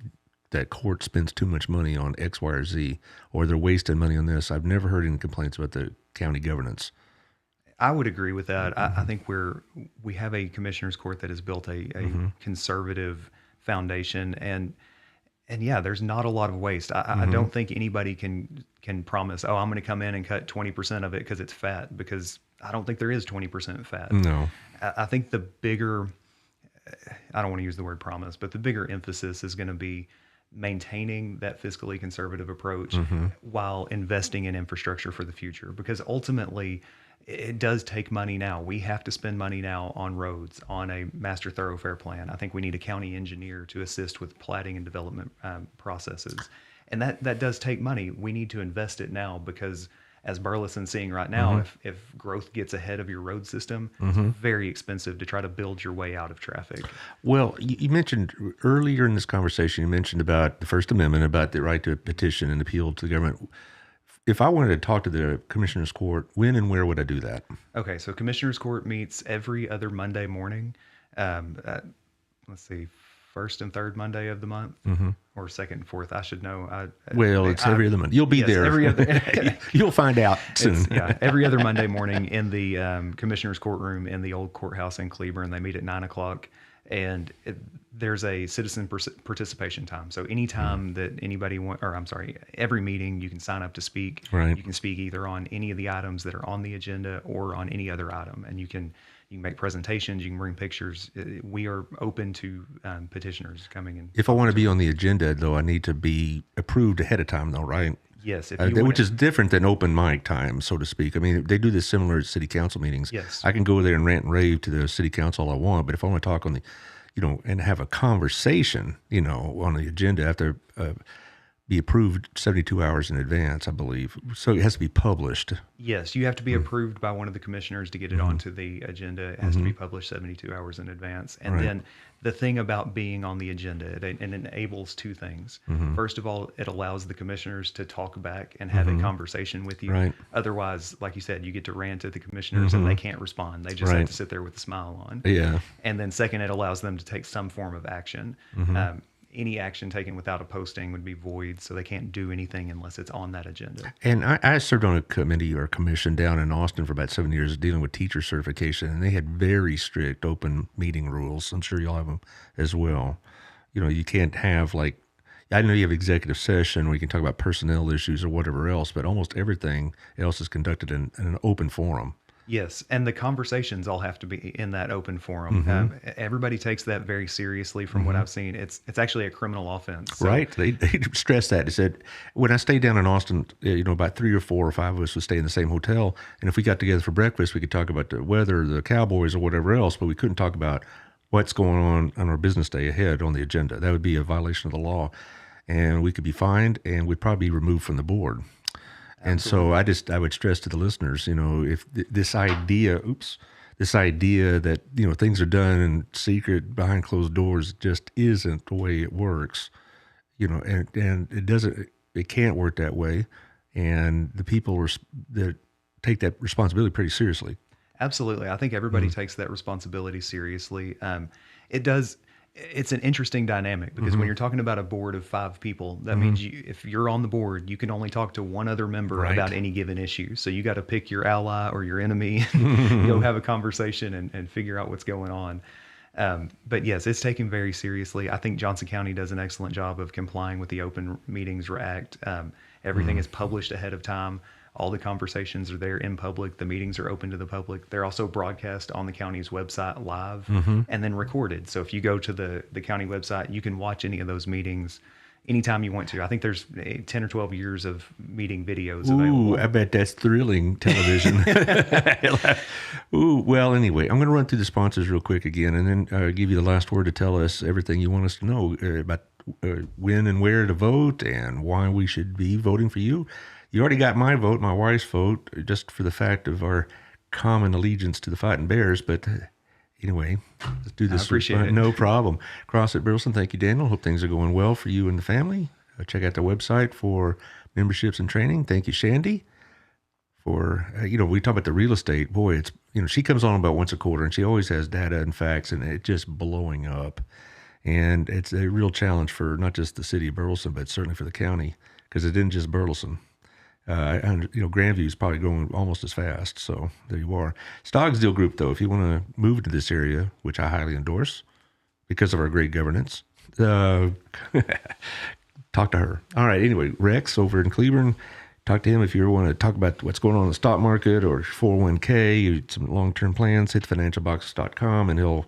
that court spends too much money on X, Y, or Z, or they're wasting money on this." I've never heard any complaints about the county governance. I would agree with that. I think we have a commissioner's court that has built a conservative foundation, and yeah, there's not a lot of waste. I don't think anybody can promise, I'm going to come in and cut 20% of it because it's fat, because I don't think there is 20% fat. No. I think the bigger, I don't want to use the word promise, but the bigger emphasis is going to be maintaining that fiscally conservative approach while investing in infrastructure for the future, because ultimately it does take money now. We have to spend money now on roads, on a master thoroughfare plan. I think we need a county engineer to assist with platting and development processes. And that does take money. We need to invest it now, because as Burleson's seeing right now, if growth gets ahead of your road system, it's very expensive to try to build your way out of traffic. Well, you mentioned earlier in this conversation, you mentioned about the First Amendment, about the right to petition and appeal to the government. If I wanted to talk to the Commissioner's Court, when and where would I do that? Okay, so Commissioner's Court meets every other Monday morning. Let's see, first and third Monday of the month, or second and fourth. I should know. It's every other Monday. You'll be there. Every other. You'll find out soon. Every other Monday morning in the Commissioner's Courtroom in the old courthouse in Cleburne. They meet at 9:00, and there's a citizen participation time. So anytime that anybody every meeting you can sign up to speak. Right. You can speak either on any of the items that are on the agenda or on any other item, and you can make presentations, you can bring pictures. We are open to petitioners coming in. If I want to be on the agenda, though, I need to be approved ahead of time, though, right? Yes. Which is different than open mic time, so to speak. I mean, they do this similar at city council meetings. Yes. I can go there and rant and rave to the city council all I want, but if I want to talk on the, and have a conversation, on the agenda, I have to be approved 72 hours in advance, I believe. So it has to be published. Yes, you have to be approved by one of the commissioners to get it onto the agenda. It has to be published 72 hours in advance. And then the thing about being on the agenda, it enables two things. First of all, it allows the commissioners to talk back and have a conversation with you. Right. Otherwise, like you said, you get to rant at the commissioners and they can't respond. They just have to sit there with a smile on. Yeah. And then second, it allows them to take some form of action. any action taken without a posting would be void, so they can't do anything unless it's on that agenda. And I served on a committee or commission down in Austin for about 7 years dealing with teacher certification, and they had very strict open meeting rules. I'm sure you'll have them as well. You can't have I know you have executive session where you can talk about personnel issues or whatever else, but almost everything else is conducted in an open forum. Yes, and the conversations all have to be in that open forum. Everybody takes that very seriously from what I've seen. It's actually a criminal offense. So. Right. They stressed that. They said, when I stayed down in Austin, about 3 or 4 or 5 of us would stay in the same hotel. And if we got together for breakfast, we could talk about the weather, the Cowboys, or whatever else, but we couldn't talk about what's going on our business day ahead on the agenda. That would be a violation of the law. And we could be fined and we'd probably be removed from the board. And so I would stress to the listeners, if this idea that, things are done in secret behind closed doors just isn't the way it works, and it can't work that way. And the people that take that responsibility pretty seriously. Absolutely. I think everybody takes that responsibility seriously. It's an interesting dynamic because when you're talking about a board of 5 people, that means if you're on the board, you can only talk to one other member about any given issue. So you got to pick your ally or your enemy, go have a conversation and figure out what's going on. But yes, it's taken very seriously. I think Johnson County does an excellent job of complying with the Open Meetings Act. Everything is published ahead of time. All the conversations are there in public. The meetings are open to the public. They're also broadcast on the county's website live and then recorded. So if you go to the county website, you can watch any of those meetings anytime you want to. I think there's 10 or 12 years of meeting videos available. Ooh, I bet that's thrilling television. Ooh, well, anyway, I'm going to run through the sponsors real quick again and then give you the last word to tell us everything you want us to know about when and where to vote and why we should be voting for you. You already got my vote, my wife's vote, just for the fact of our common allegiance to the Fighting Bears. But anyway, let's do this. I appreciate it. No problem. Cross at Burleson. Thank you, Daniel. Hope things are going well for you and the family. Check out the website for memberships and training. Thank you, Shandy. For, we talk about the real estate. Boy, it's, she comes on about once a quarter and she always has data and facts and it's just blowing up. And it's a real challenge for not just the city of Burleson, but certainly for the county because it isn't just Burleson. Grandview is probably going almost as fast. So there you are. Stoggsdale Group, though, if you want to move to this area, which I highly endorse because of our great governance, talk to her. All right. Anyway, Rex over in Cleburne, talk to him if you want to talk about what's going on in the stock market or 401k, some long-term plans. Hit financialbox.com and he'll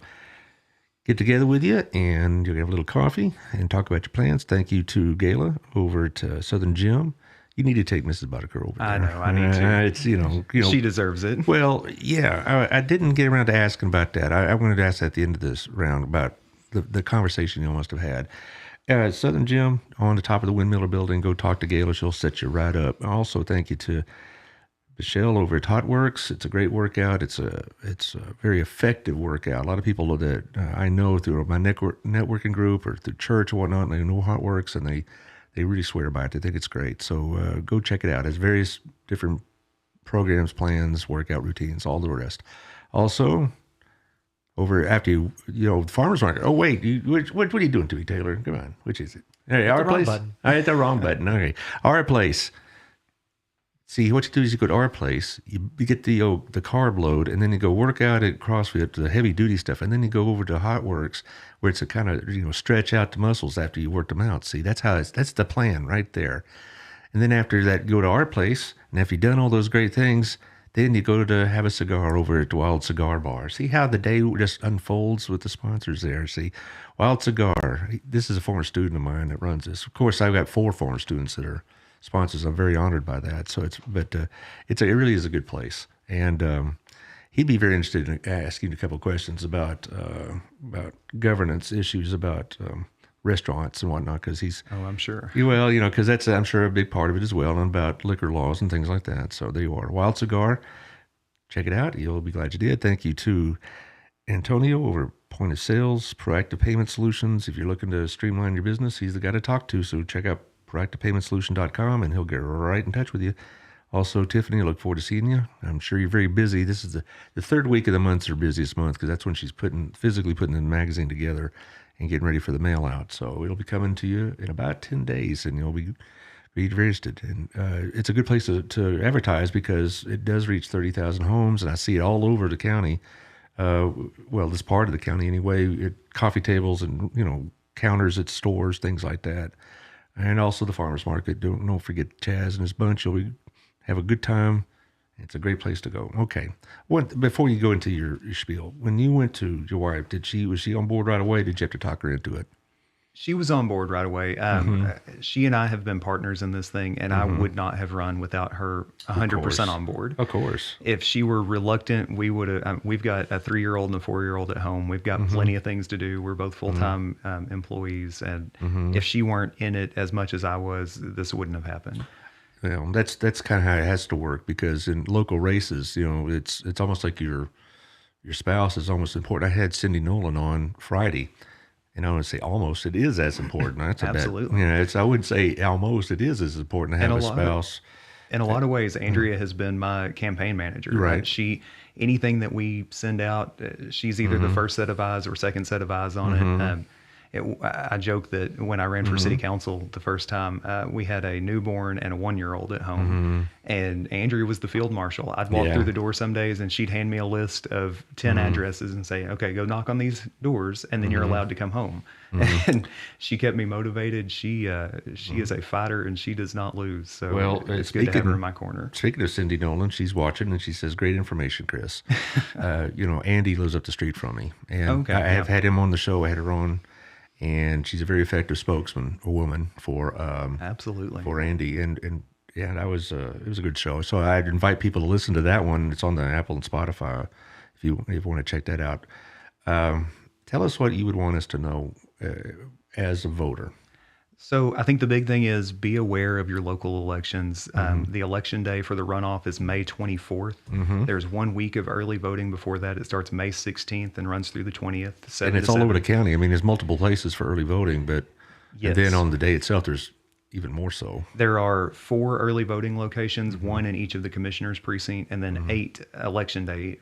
get together with you and you'll have a little coffee and talk about your plans. Thank you to Gayla over at Southern Gym. You need to take Mrs. Boedecker over there. I know. I need to. It's she deserves it. Well, yeah. I didn't get around to asking about that. I wanted to ask at the end of this round about the conversation you must have had. Southern Gym on the top of the Windmiller Building. Go talk to Gayla. She'll set you right up. Also, thank you to Michelle over at Hot Works. It's a great workout. It's a very effective workout. A lot of people that I know through my networking group or through church or whatnot, they know Hot Works and they really swear by it. They think it's great. So go check it out. It has various different programs, plans, workout routines, all the rest. Also, over after the farmer's market. Oh, wait. What are you doing to me, Taylor? Come on. Which is it? Hey, our place. I hit the wrong button. Okay. Our place. See, what you do is you go to our place, you get the carb load, and then you go work out at CrossFit, the heavy duty stuff, and then you go over to Hot Works, where it's a kind of stretch out the muscles after you work them out. See, that's the plan right there. And then after that, go to our place, and after you've done all those great things, then you go to have a cigar over at Wild Cigar Bar. See how the day just unfolds with the sponsors there. See, Wild Cigar. This is a former student of mine that runs this. Of course, I've got 4 former students that are sponsors. I'm very honored by that. So it really is a good place. And he'd be very interested in asking a couple of questions about governance issues, about restaurants and whatnot, because he's... Oh, I'm sure. Well, because that's, I'm sure, a big part of it as well, and about liquor laws and things like that. So there you are. Wild Cigar. Check it out. You'll be glad you did. Thank you to Antonio over Point of Sales, Proactive Payment Solutions. If you're looking to streamline your business, he's the guy to talk to. So check out proactivepaymentsolution.com and he'll get right in touch with you. Also, Tiffany, I look forward to seeing you. I'm sure you're very busy. This is the third week of the month's her busiest month because that's when she's physically putting the magazine together and getting ready for the mail out. So it'll be coming to you in about 10 days, and you'll be very interested. And it's a good place to advertise because it does reach 30,000 homes, and I see it all over the county. Well, this part of the county anyway, at coffee tables and, counters at stores, things like that. And also the farmer's market. Don't forget Chaz and his bunch. You'll have a good time. It's a great place to go. Okay. Before you go into your spiel, when you went to your wife, was she on board right away? Did you have to talk her into it? She was on board right away. She and I have been partners in this thing, and I would not have run without her 100% on board. Of course. If she were reluctant, we would have. We've got a 3-year-old and a 4-year-old at home. We've got plenty of things to do. We're both full-time employees, and if she weren't in it as much as I was, this wouldn't have happened. Well, that's kind of how it has to work because in local races, it's almost like your spouse is almost important. I had Cindy Nolan on Friday. And I want to say almost, it is as important. That's Absolutely. I wouldn't say almost, it is as important to have a spouse. In a lot of ways, Andrea has been my campaign manager. Right. Anything that we send out, she's either the first set of eyes or second set of eyes on it. I joke that when I ran for city council the first time, we had a newborn and a 1-year-old at home, and Andrea was the field marshal. I'd walk through the door some days, and she'd hand me a list of 10 addresses and say, "Okay, go knock on these doors, and then you're allowed to come home." And she kept me motivated. She is a fighter, and she does not lose. So it's good to have her in my corner. Speaking of Cindy Nolan, she's watching, and she says, "Great information, Chris." Andy lives up the street from me, and I have had him on the show. I had her on. And she's a very effective spokesman, a woman for absolutely for Andy, and that was it was a good show. So I'd invite people to listen to that one. It's on the Apple and Spotify if you want to check that out. Tell us what you would want us to know as a voter. So I think the big thing is be aware of your local elections. The election day for the runoff is May 24th. There's 1 week of early voting before that. It starts May 16th and runs through the 20th. And it's all over the county. I mean, there's multiple places for early voting, but and then on the day itself, there's even more so. There are 4 early voting locations, 1 in each of the commissioner's precinct, and then 8 election day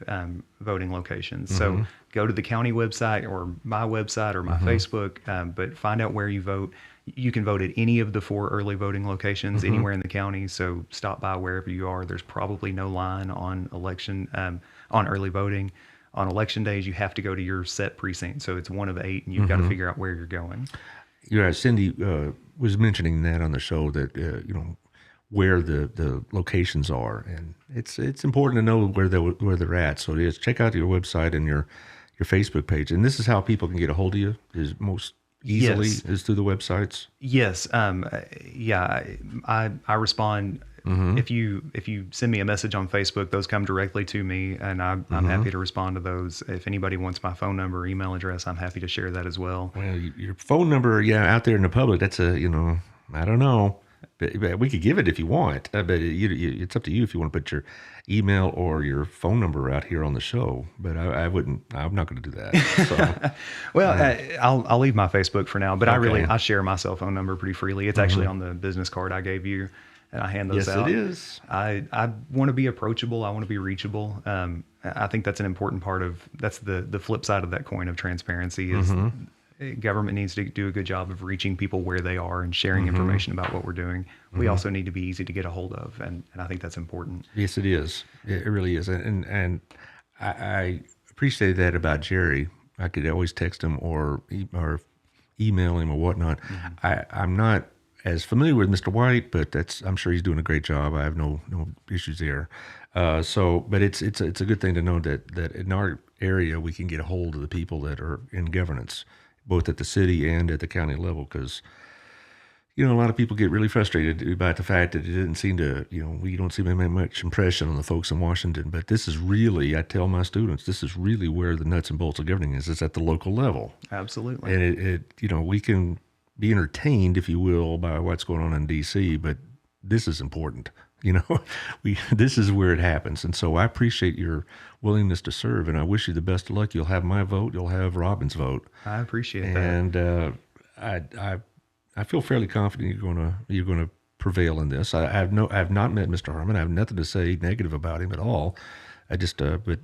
voting locations. So go to the county website or my website or my Facebook, but find out where you vote. You can vote at any of the 4 early voting locations anywhere in the county. So stop by wherever you are. There's probably no line on on early voting. On election days, you have to go to your set precinct. So it's 1 of 8, and you've got to figure out where you're going. Yeah, Cindy was mentioning that on the show that where the locations are, and it's important to know where they're at. So it is check out your website and your Facebook page, and this is how people can get a hold of you. Is most easily is through the websites. Yes. I respond. If you send me a message on Facebook, those come directly to me, and I'm happy to respond to those. If anybody wants my phone number or email address, I'm happy to share that as well. Well, your phone number, out there in the public, that's I don't know. But we could give it if you want, but it's up to you if you want to put your email or your phone number out here on the show. But I wouldn't. I'm not going to do that. So. Well, I'll leave my Facebook for now. But I share my cell phone number pretty freely. It's actually on the business card I gave you, and I hand those out. Yes, it is. I want to be approachable. I want to be reachable. I think that's an important part of. That's the flip side of that coin of transparency is. Government needs to do a good job of reaching people where they are and sharing information about what we're doing. We also need to be easy to get a hold of, and I think that's important. Yes, it is. It really is. And I appreciate that about Jerry. I could always text him or email him or whatnot. I'm not as familiar with Mr. White, but I'm sure he's doing a great job. I have no issues there. But it's a good thing to know that in our area we can get a hold of the people that are in governance, both at the city and at the county level, because a lot of people get really frustrated about the fact that it didn't seem to, we don't seem to make much impression on the folks in Washington. But this is really, I tell my students, this is really where the nuts and bolts of governing is. It's at the local level. Absolutely. And we can be entertained, if you will, by what's going on in D.C., but this is important. This is where it happens. And so I appreciate your willingness to serve, and I wish you the best of luck. You'll have my vote. You'll have Robin's vote. I appreciate that. And I feel fairly confident you're going to prevail in this. I have not met Mr. Harmon. I have nothing to say negative about him at all. I just, but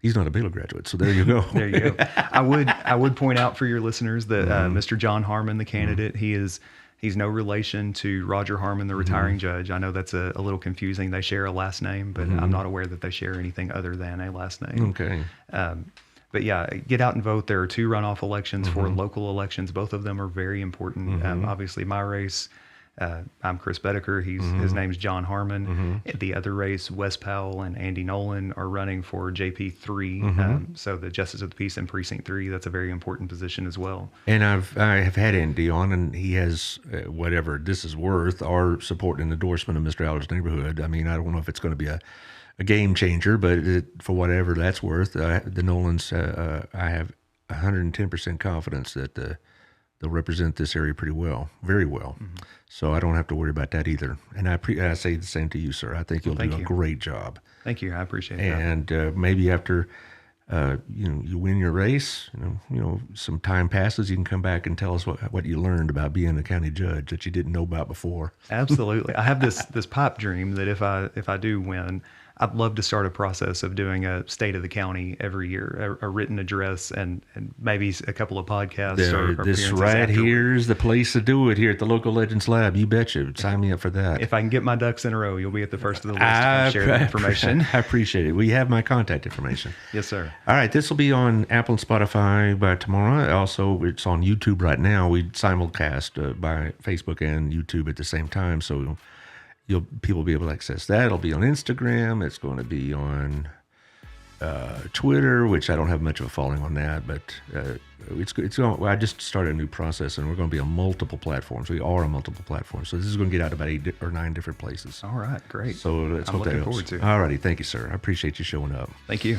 he's not a Baylor graduate, so there you go. There you go. I would point out for your listeners that Mr. John Harmon, the candidate, he's no relation to Roger Harmon, the retiring judge. I know that's a little confusing. They share a last name, but I'm not aware that they share anything other than a last name. Okay. But yeah, get out and vote. There are 2 runoff elections for local elections. Both of them are very important. Obviously, my race, I'm Chris Boedecker. His name's John Harmon. The other race, Wes Powell and Andy Nolan are running for JP3. So the Justice of the Peace in Precinct 3. That's a very important position as well. And I have had Andy on, and he has, whatever this is worth, our support and endorsement of Mr. Allard's neighborhood. I mean, I don't know if it's going to be a game changer, but for whatever that's worth, the Nolans, I have 110% confidence that they'll represent this area pretty well, very well. So I don't have to worry about that either. And I say the same to you, sir. I think you'll do a great job. Thank you. I appreciate that. And maybe after you win your race, some time passes, you can come back and tell us what you learned about being a county judge that you didn't know about before. Absolutely. I have this pipe dream that if I do win, I'd love to start a process of doing a state of the county every year, a written address, and maybe a couple of podcasts. This right here is the place to do it here at the Local Legends Lab. You betcha. Sign me up for that. If I can get my ducks in a row, you'll be at the first of the list to share that information. I appreciate it. We have my contact information. Yes, sir. All right. This will be on Apple and Spotify by tomorrow. Also, it's on YouTube right now. We simulcast by Facebook and YouTube at the same time. So people will be able to access that. It'll be on Instagram. It's going to be on Twitter, which I don't have much of a following on that, but it's going. Well, I just started a new process, and we're going to be on multiple platforms. We are on multiple platforms, so this is going to get out about 8 or 9 different places. All right, great. So let's hope that helps. Looking forward to it. All righty, thank you, sir. I appreciate you showing up. Thank you.